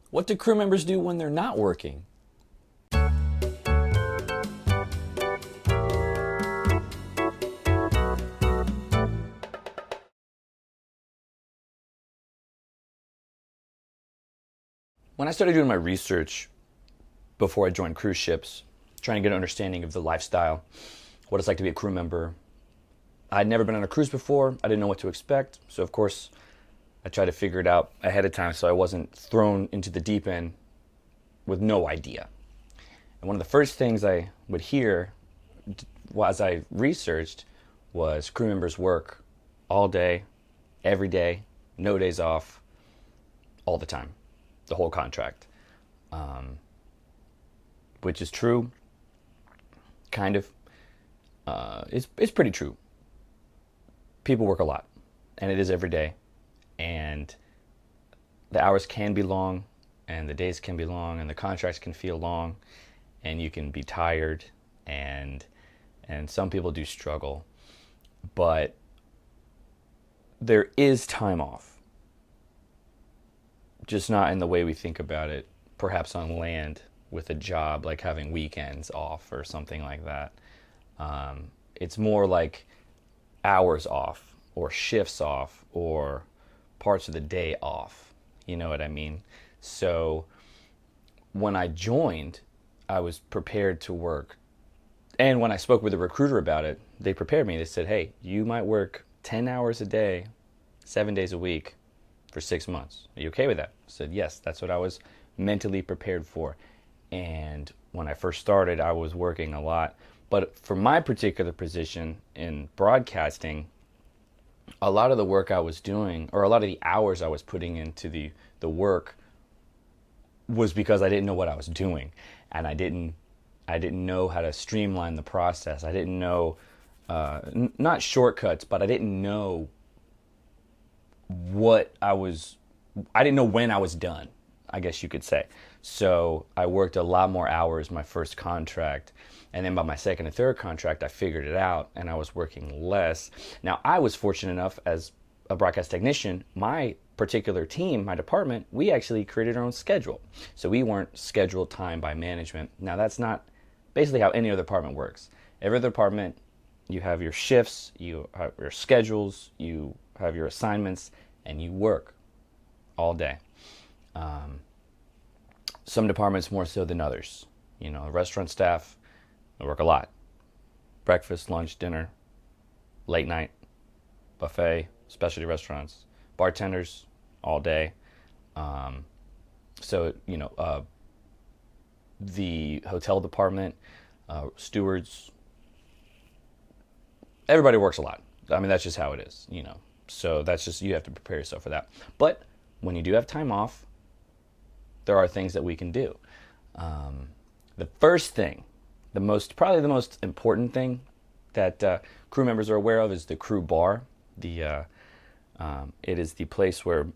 What do crew members do when they're not working? When I started doing my research before I joined cruise ships, trying to get an understanding of the lifestyle, what it's like to be a crew member, I'd never been on a cruise before. I didn't know what to expect. So, of course, I tried to figure it out ahead of time so I wasn't thrown into the deep end with no idea. And one of the first things I would hear as I researched was crew members work all day, every day, no days off, all the time, the whole contract. Which is true, kind of. It's pretty true. People work a lot, and it is every day. And the hours can be long, and the days can be long, and the contracts can feel long, and you can be tired, and some people do struggle. But there is time off, just not in the way we think about it, perhaps on land with a job, like having weekends off or something like that. It's more like hours off, or shifts off, or parts of the day off. You know what I mean? So when I joined, I was prepared to work. And when I spoke with a recruiter about it, they prepared me. They said, hey, you might work 10 hours a day, 7 days a week for 6 months. Are you okay with that? I said, yes, that's what I was mentally prepared for. And when I first started, I was working a lot. But for my particular position in broadcasting, a lot of the work I was doing, or a lot of the hours I was putting into the work, was because I didn't know what I was doing. And I didn't know how to streamline the process. I didn't know, not shortcuts, but I didn't know I didn't know when I was done, I guess you could say. So I worked a lot more hours my first contract, and then by my second and third contract, I figured it out, and I was working less. Now, I was fortunate enough as a broadcast technician, my particular team, my department, we actually created our own schedule. So we weren't scheduled time by management. Now, that's not basically how any other department works. Every other department, you have your shifts, you have your schedules, you have your assignments, and you work all day. Some departments more so than others. You know, restaurant staff, they work a lot. Breakfast, lunch, dinner, late night, buffet, specialty restaurants, bartenders, all day. The hotel department, stewards, everybody works a lot. I mean, that's just how it is, you know. So that's just, you have to prepare yourself for that. But when you do have time off, there are things that we can do. The first thing, probably the most important thing that crew members are aware of is the crew bar. It is the place where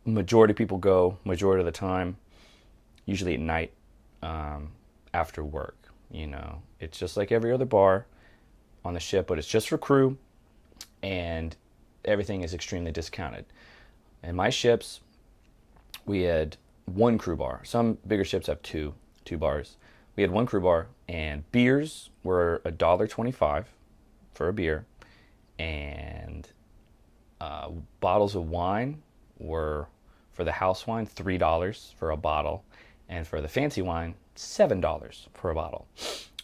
majority of people go, majority of the time, usually at night, after work. You know, it's just like every other bar on the ship, but it's just for crew, and everything is extremely discounted. In my ships, we had one crew bar. Some bigger ships have two bars. We had one crew bar, and beers were $1.25 for a beer, and bottles of wine were, for the house wine, $3 for a bottle, and for the fancy wine, $7 for a bottle.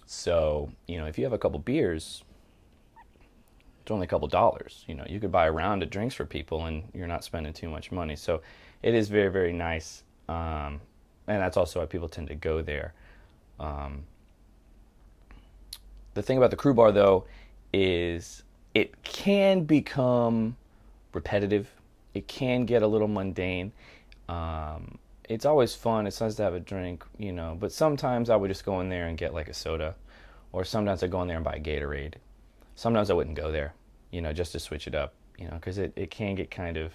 So, you know, if you have a couple beers, it's only a couple dollars. You know, you could buy a round of drinks for people, and you're not spending too much money. So it is very, very nice. And that's also why people tend to go there. The thing about the crew bar, though, is it can become repetitive. It can get a little mundane. It's always fun. It's nice to have a drink, you know. But sometimes I would just go in there and get like a soda. Or sometimes I'd go in there and buy a Gatorade. Sometimes I wouldn't go there, you know, just to switch it up, you know, because it can get kind of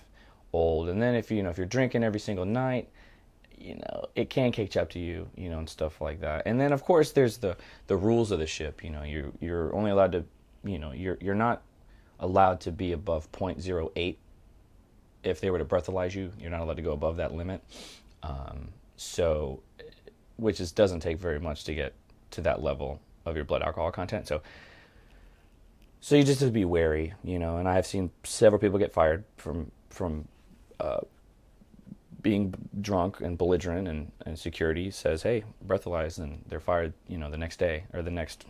old. And then if you're drinking every single night, you know, it can catch up to you, you know, and stuff like that. And then, of course, there's the rules of the ship. You know, you're only allowed to, you know, you're not allowed to be above .08. If they were to breathalyze you, you're not allowed to go above that limit. So, which doesn't take very much to get to that level of your blood alcohol content. So you just have to be wary, And I have seen several people get fired from being drunk and belligerent, and security says, "Hey, breathalyze," and they're fired, the next day or the next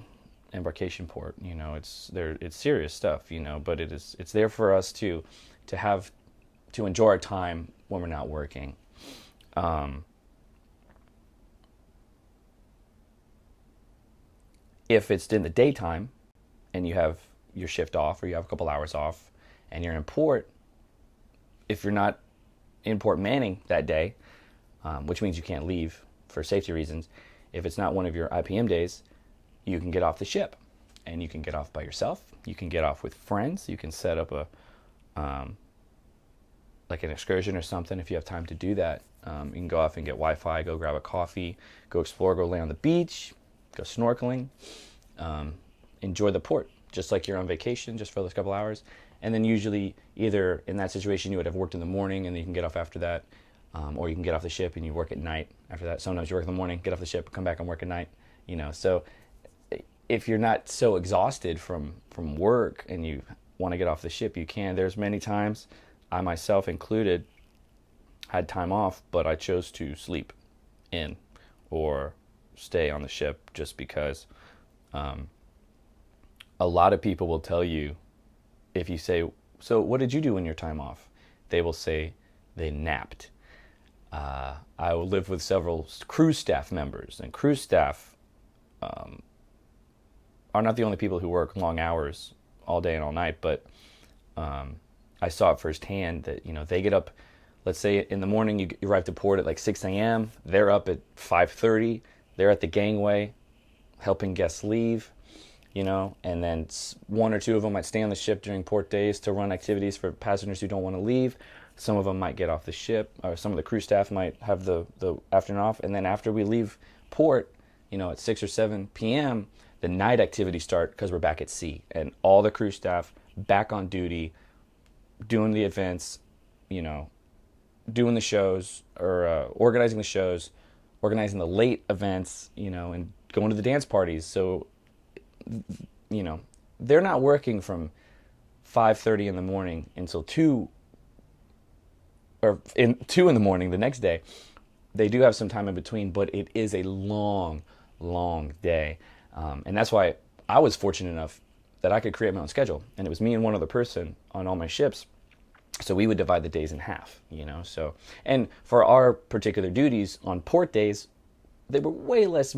embarkation port. It's serious stuff, But it's there for us to enjoy our time when we're not working. If it's in the daytime and you have your shift off, or you have a couple hours off, and you're in port, if you're not in port manning that day, which means you can't leave for safety reasons, if it's not one of your IPM days, you can get off the ship, and you can get off by yourself. You can get off with friends. You can set up like an excursion or something if you have time to do that. You can go off and get Wi-Fi, go grab a coffee, go explore, go lay on the beach, go snorkeling, enjoy the port, just like you're on vacation, just for those couple hours. And then usually, either in that situation, you would have worked in the morning and then you can get off after that, or you can get off the ship and you work at night after that. Sometimes you work in the morning, get off the ship, come back and work at night. So if you're not so exhausted from work and you want to get off the ship, you can. There's many times, I myself included, had time off, but I chose to sleep in or stay on the ship, just because a lot of people will tell you, if you say, "So what did you do in your time off?" They will say they napped. I will live with several cruise staff members, and cruise staff are not the only people who work long hours all day and all night, but I saw it firsthand that, they get up, let's say in the morning, you arrive to port at like 6 a.m., they're up at 5:30, they're at the gangway helping guests leave, and then one or two of them might stay on the ship during port days to run activities for passengers who don't want to leave. Some of them might get off the ship, or some of the crew staff might have the afternoon off, and then after we leave port, at 6 or 7 p.m., the night activities start because we're back at sea, and all the crew staff back on duty, doing the events, doing the shows, or organizing the shows, organizing the late events, and going to the dance parties. So, they're not working from 5:30 in the morning until 2 in the morning the next day. They do have some time in between, but it is a long, long day. And that's why I was fortunate enough that I could create my own schedule. And it was me and one other person on all my ships. So we would divide the days in half, So, and for our particular duties on port days, there were way less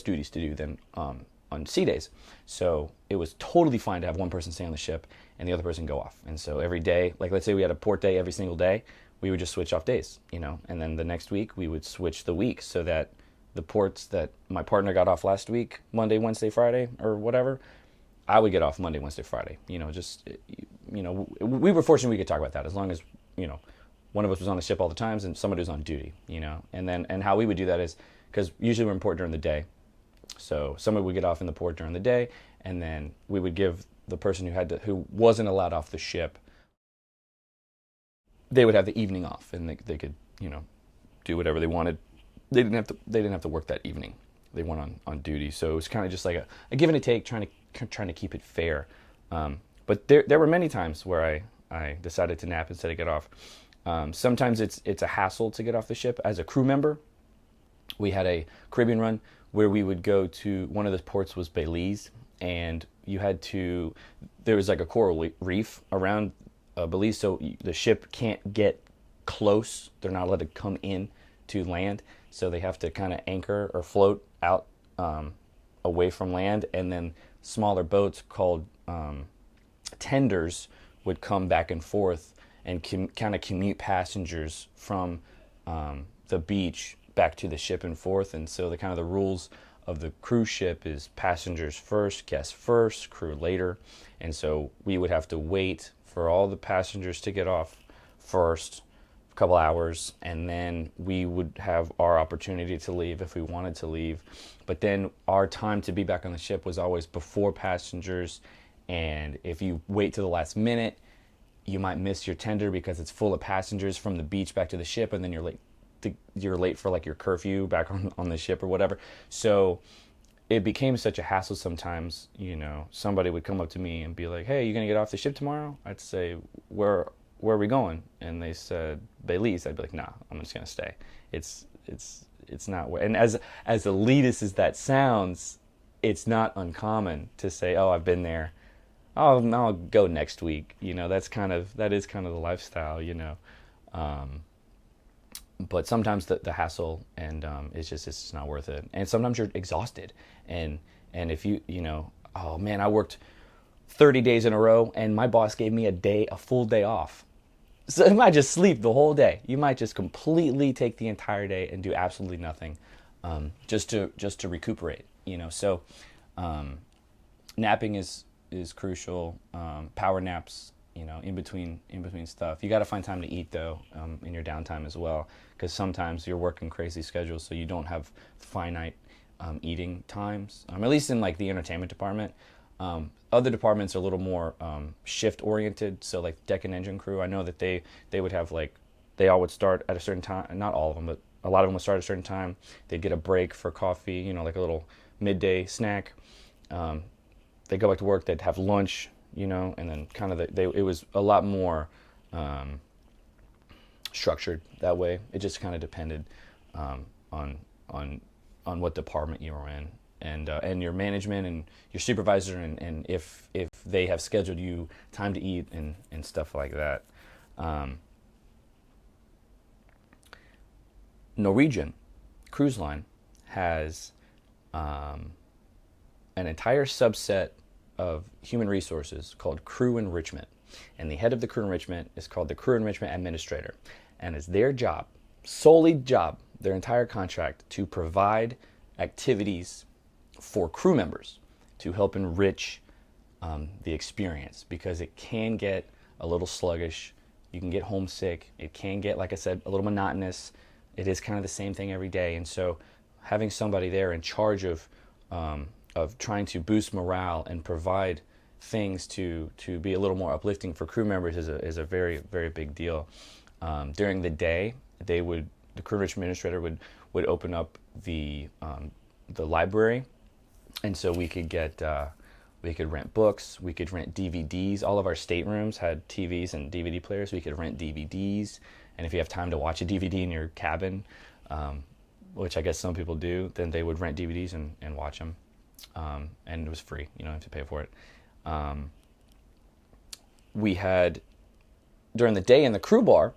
duties to do than on sea days. So it was totally fine to have one person stay on the ship and the other person go off. And so every day, like let's say we had a port day every single day, we would just switch off days, And then the next week we would switch the week, so that the ports that my partner got off last week, Monday, Wednesday, Friday, or whatever, I would get off Monday, Wednesday, Friday. We were fortunate we could talk about that, as long as, one of us was on the ship all the times and somebody was on duty, And how we would do that is, because usually we're in port during the day. So somebody would get off in the port during the day, and then we would give the person who wasn't allowed off the ship, they would have the evening off, and they could, do whatever they wanted. They didn't have to work that evening. They went on duty. So it was kind of just like a give and a take, trying to keep it fair. But there were many times where I decided to nap instead of get off. Sometimes it's a hassle to get off the ship. As a crew member, we had a Caribbean run where we would go to, one of the ports was Belize, and there was like a coral reef around Belize, so the ship can't get close. They're not allowed to come in to land, so they have to kind of anchor or float out away from land, and then smaller boats called tenders would come back and forth and kind of commute passengers from the beach back to the ship and forth. And so the rules of the cruise ship is passengers first, guests first, crew later. And so we would have to wait for all the passengers to get off first, a couple hours, and then we would have our opportunity to leave if we wanted to leave. But then our time to be back on the ship was always before passengers, and if you wait to the last minute, you might miss your tender because it's full of passengers from the beach back to the ship, and then you're late you're late for like your curfew back on the ship or whatever. So it became such a hassle sometimes. Somebody would come up to me and be like, "Hey, you gonna get off the ship tomorrow?" I'd say, Where are we going? And they said Belize. I'd be like, "Nah, I'm just gonna stay." It's not where. And as elitist as that sounds, it's not uncommon to say, "Oh, I've been there. I'll go next week." That is kind of the lifestyle. But sometimes the hassle and it's just not worth it. And sometimes you're exhausted, and if oh man, I worked 30 days in a row, and my boss gave me a full day off. So you might just sleep the whole day. You might just completely take the entire day and do absolutely nothing, just to recuperate. So napping is crucial. Power naps, in between stuff. You got to find time to eat though, in your downtime as well, because sometimes you're working crazy schedules, so you don't have finite eating times. At least in like the entertainment department. Other departments are a little more shift oriented. So like deck and engine crew, I know that they would have they all would start at a certain time. Not all of them, but a lot of them would start at a certain time. They'd get a break for coffee, like a little midday snack. They go back to work. They'd have lunch, and then kind of it was a lot more structured that way. It just kind of depended on what department you were in. And your management and your supervisor, and if they have scheduled you time to eat and stuff like that. Norwegian Cruise Line has an entire subset of human resources called crew enrichment. And the head of the crew enrichment is called the crew enrichment administrator. And it's their job, their entire contract, to provide activities for crew members to help enrich the experience, because it can get a little sluggish. You can get homesick. It can get, like I said, a little monotonous. It is kind of the same thing every day. And so having somebody there in charge of trying to boost morale and provide things to be a little more uplifting for crew members is a very, very big deal. During the day, the crew enrichment administrator would open up the library. And so we could rent books, we could rent DVDs. All of our staterooms had TVs and DVD players. We could rent DVDs. And if you have time to watch a DVD in your cabin, which I guess some people do, then they would rent DVDs and watch them. And it was free. You don't have to pay for it. We had, during the day, in the crew bar,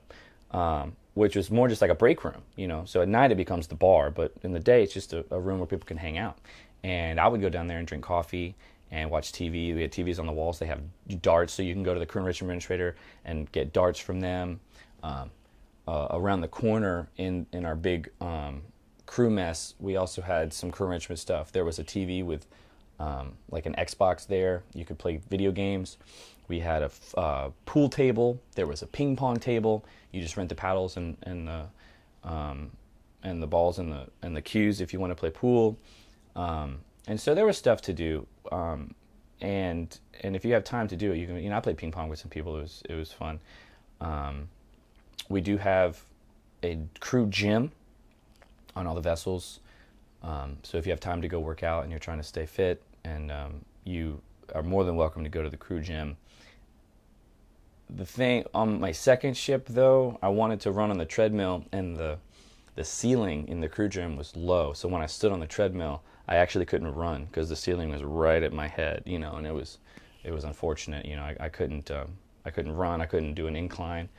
which was more just like a break room. So at night it becomes the bar, but in the day it's just a room where people can hang out. And I would go down there and drink coffee and watch TV. We had TVs on the walls. They have darts, so you can go to the crew enrichment administrator and get darts from them. Around the corner in our big crew mess, we also had some crew enrichment stuff. There was a TV with like an Xbox there. You could play video games. We had a pool table. There was a ping pong table. You just rent the paddles and the balls and the cues if you want to play pool. And so there was stuff to do, and if you have time to do it, you can. I played ping pong with some people. It was fun. We do have a crew gym on all the vessels, so if you have time to go work out and you're trying to stay fit, and you are more than welcome to go to the crew gym. The thing on my second ship, though, I wanted to run on the treadmill, and the ceiling in the crew gym was low. So when I stood on the treadmill, I actually couldn't run because the ceiling was right at my head, and it was unfortunate. I couldn't run. I couldn't do an incline.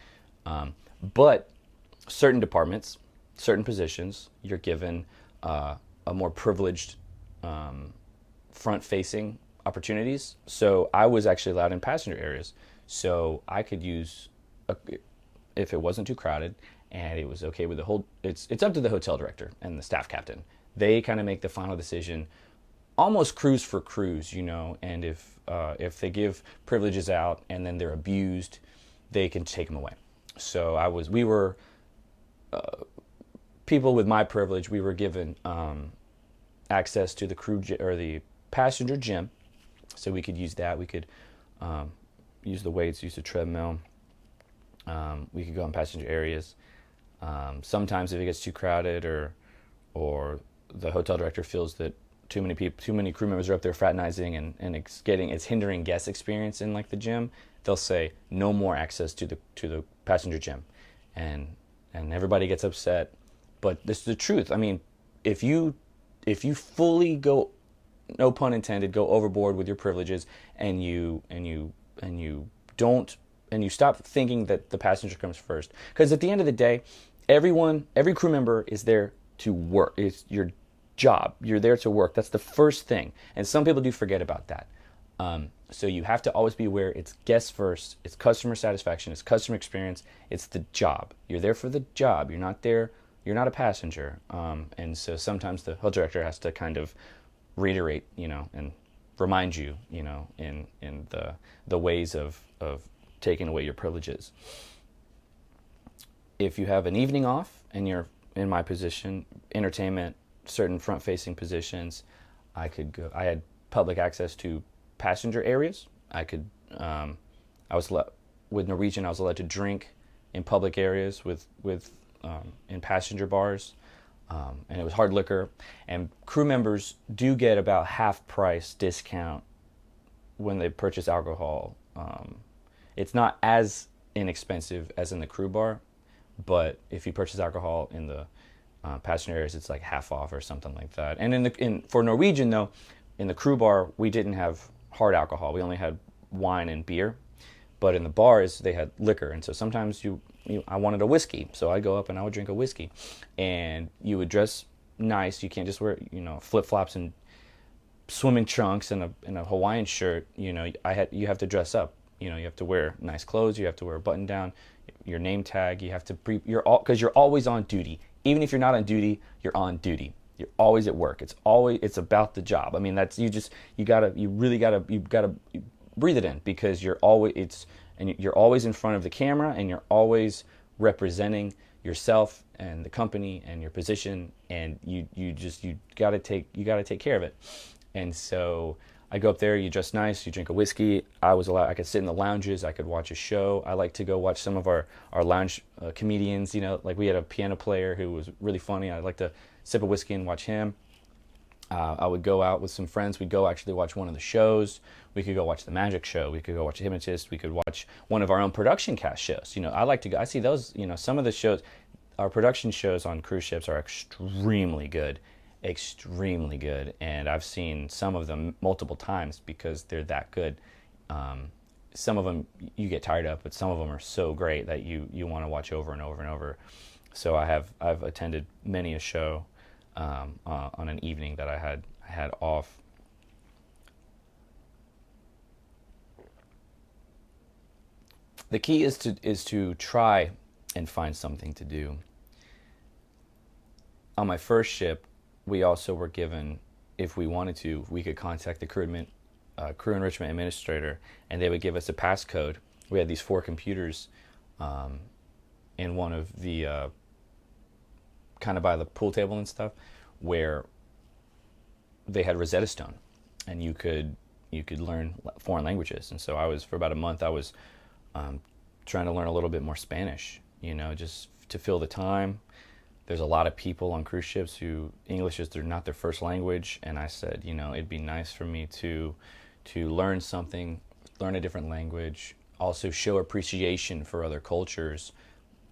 But certain departments, certain positions, you're given a more privileged front-facing opportunities. So I was actually allowed in passenger areas. So I could use, if it wasn't too crowded and it was okay with the whole, it's up to the hotel director and the staff captain. They kind of make the final decision, almost cruise for cruise, and if they give privileges out and then they're abused, they can take them away. So we were people with my privilege, we were given access to the crew or the passenger gym, so we could use that. We could use the weights, use the treadmill. We could go in passenger areas. Sometimes if it gets too crowded, or the hotel director feels that too many crew members are up there fraternizing, and it's hindering guest experience in like the gym, they'll say no more access to the passenger gym, and everybody gets upset. But this is the truth. I mean, if you fully go, no pun intended, go overboard with your privileges, and you stop thinking that the passenger comes first, because at the end of the day, every crew member is there to work. It's your job. You're there to work. That's the first thing, and some people do forget about that. So you have to always be aware. It's guests first. It's customer satisfaction. It's customer experience. It's the job. You're there for the job. You're not there. You're not a passenger. And so sometimes the hotel director has to kind of reiterate, and remind you, in the ways of taking away your privileges. If you have an evening off and you're in my position, entertainment, certain front-facing positions, I had public access to passenger areas. With Norwegian, I was allowed to drink in public areas in passenger bars, and it was hard liquor. And crew members do get about half price discount when they purchase alcohol. It's not as inexpensive as in the crew bar, but if you purchase alcohol in the passenger areas, it's like half off or something like that. And for Norwegian though, in the crew bar, we didn't have hard alcohol. We only had wine and beer. But in the bars, they had liquor. And so sometimes I wanted a whiskey. So I'd go up and I would drink a whiskey. And you would dress nice. You can't just wear, flip-flops and swimming trunks and a Hawaiian shirt. You have to dress up. You have to wear nice clothes. You have to wear a button down, your name tag. You have to because you're always on duty. Even if you're not on duty, you're on duty. You're always at work. It's about the job. I mean, you gotta breathe it in, because you're always in front of the camera, and you're always representing yourself and the company and your position, and you gotta take care of it. And so I go up there, you dress nice, you drink a whiskey. I could sit in the lounges, I could watch a show. I like to go watch some of our lounge comedians, like we had a piano player who was really funny. I'd like to sip a whiskey and watch him. I would go out with some friends. We'd go actually watch one of the shows. We could go watch the magic show. We could go watch a hypnotist. We could watch one of our own production cast shows. I like to go. I see those, some of the shows, our production shows on cruise ships are extremely good. And I've seen some of them multiple times because they're that good. Some of them you get tired of, but some of them are so great that you want to watch over and over and over. So I've attended many a show on an evening that I had off. The key is to try and find something to do. On my first ship, we also were given, if we wanted to, we could contact the crew enrichment administrator, and they would give us a passcode. We had these 4 computers in one of the kind of by the pool table and stuff, where they had Rosetta Stone, and you could learn foreign languages. And so for about a month, I was trying to learn a little bit more Spanish, just to fill the time. There's a lot of people on cruise ships who English is not their first language, and I said, it'd be nice for me to learn learn a different language, also show appreciation for other cultures,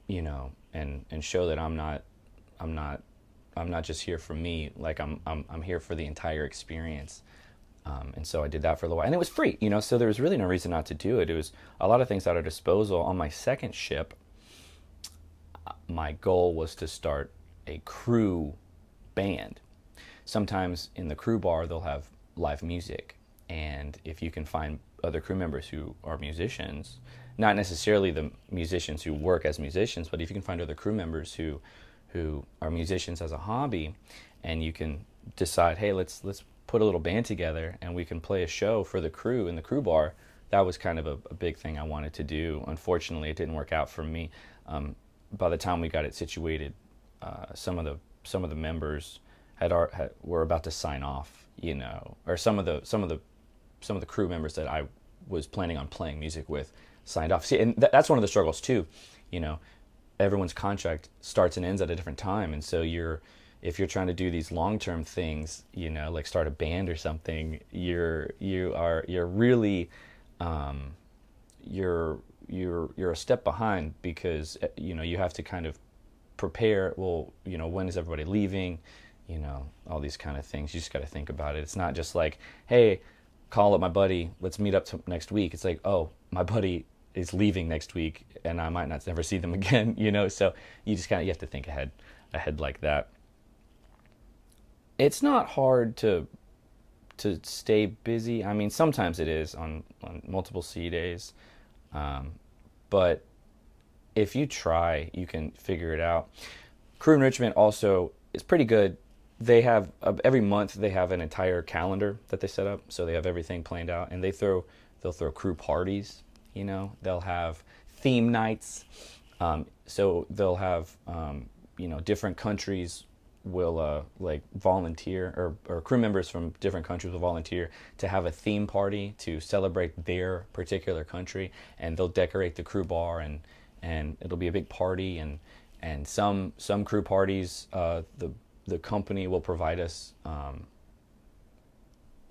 and show that I'm not just here for me, like I'm here for the entire experience. And so I did that for a little while, and it was free, so there was really no reason not to do it. It was a lot of things at our disposal. On my second ship, my goal was to start a crew band. Sometimes in the crew bar, they'll have live music, and if you can find other crew members who are musicians, not necessarily the musicians who work as musicians, but if you can find other crew members who are musicians as a hobby, and you can decide, hey, let's put a little band together and we can play a show for the crew in the crew bar. That was kind of a big thing I wanted to do. Unfortunately, it didn't work out for me. By the time we got it situated, some of the members were about to sign off, or some of the crew members that I was planning on playing music with signed off. See, and that's one of the struggles too, everyone's contract starts and ends at a different time, and so if you're trying to do these long-term things, like start a band or something, you're really you're a step behind, because you have to kind of prepare. Well, when is everybody leaving? All these kind of things. You just got to think about it. It's not just like, hey, call up my buddy, let's meet up next week. It's like, oh, my buddy is leaving next week and I might not never see them again. So you just you have to think ahead like that. It's not hard to stay busy. I mean, sometimes it is on multiple sea days, but if you try, you can figure it out. Crew enrichment also is pretty good. They have every month they have an entire calendar that they set up, so they have everything planned out, and they'll throw crew parties. They'll have theme nights. So they'll have different countries will like volunteer, or crew members from different countries will volunteer to have a theme party to celebrate their particular country, and they'll decorate the crew bar, and it'll be a big party. And some crew parties, the company will provide us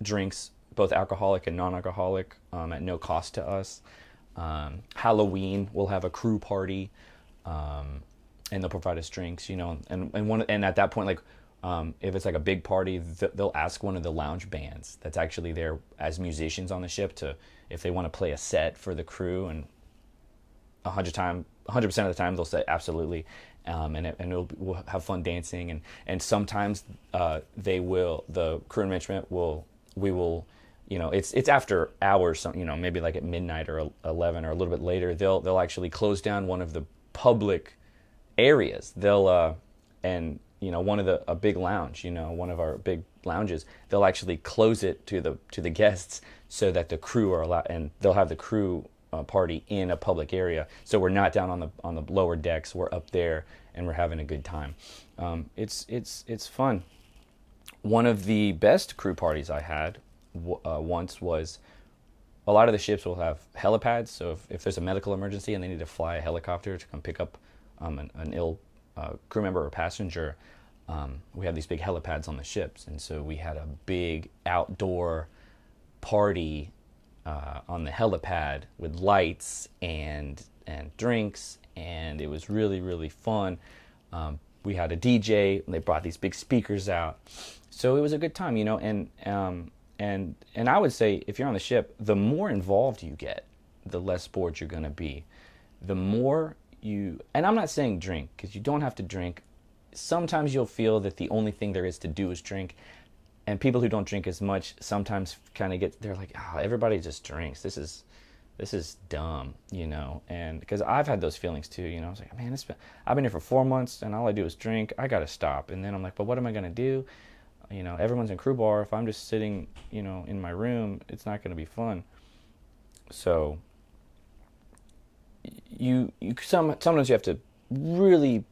drinks, both alcoholic and non-alcoholic, at no cost to us. Halloween, we'll have a crew party, and they'll provide us drinks, and at that point, like, if it's like a big party, they'll ask one of the lounge bands that's actually there as musicians on the ship if they want to play a set for the crew, and 100% of the time they'll say absolutely, we'll have fun dancing, and sometimes the crew enrichment we will it's after hours, maybe like at midnight or 11 or a little bit later, they'll actually close down one of the public areas. They'll one of a big lounge, one of our big lounges, they'll actually close it to the guests so that the crew are allowed, and they'll have the crew party in a public area, so we're not down on the lower decks, we're up there and we're having a good time. It's fun. One of the best crew parties I had once was, a lot of the ships will have helipads, so if there's a medical emergency and they need to fly a helicopter to come pick up an ill crew member or passenger, we have these big helipads on the ships, and so we had a big outdoor party on the helipad with lights and drinks, and it was really, really fun. We had a DJ, and they brought these big speakers out, so it was a good time, and I would say, if you're on the ship, the more involved you get, the less bored you're going to be. The more and I'm not saying drink, because you don't have to drink. Sometimes you'll feel that the only thing there is to do is drink, and people who don't drink as much sometimes kind of they're like, everybody just drinks. This is dumb, and because I've had those feelings too, I was like, man, I've been here for 4 months and all I do is drink. I got to stop. And then I'm like, but what am I going to do? Everyone's in crew bar. If I'm just sitting, in my room, it's not going to be fun. So sometimes you have to really,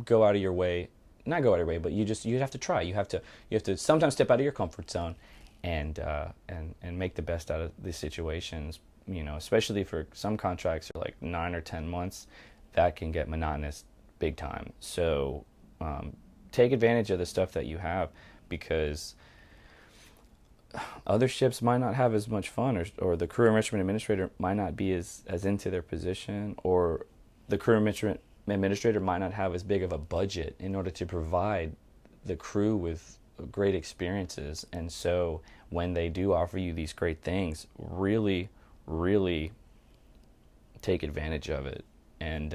go out of your way. Not go out of your way, but you have to try. You have to sometimes step out of your comfort zone, and make the best out of these situations. Especially for some contracts are like 9 or 10 months, that can get monotonous big time. So take advantage of the stuff that you have, because other ships might not have as much fun, or the crew enrichment administrator might not be as into their position, or the crew enrichment administrator might not have as big of a budget in order to provide the crew with great experiences. And so when they do offer you these great things, really, really take advantage of it, and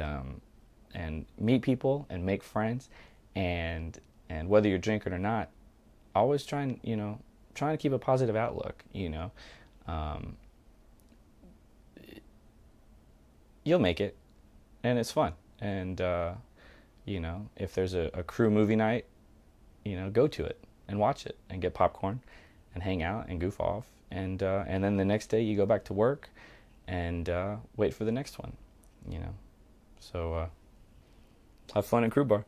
meet people and make friends, and whether you're drinking or not, always trying to keep a positive outlook. You'll make it, and it's fun. And if there's a crew movie night, go to it and watch it and get popcorn and hang out and goof off, and then the next day you go back to work and wait for the next one. So have fun in crew bar.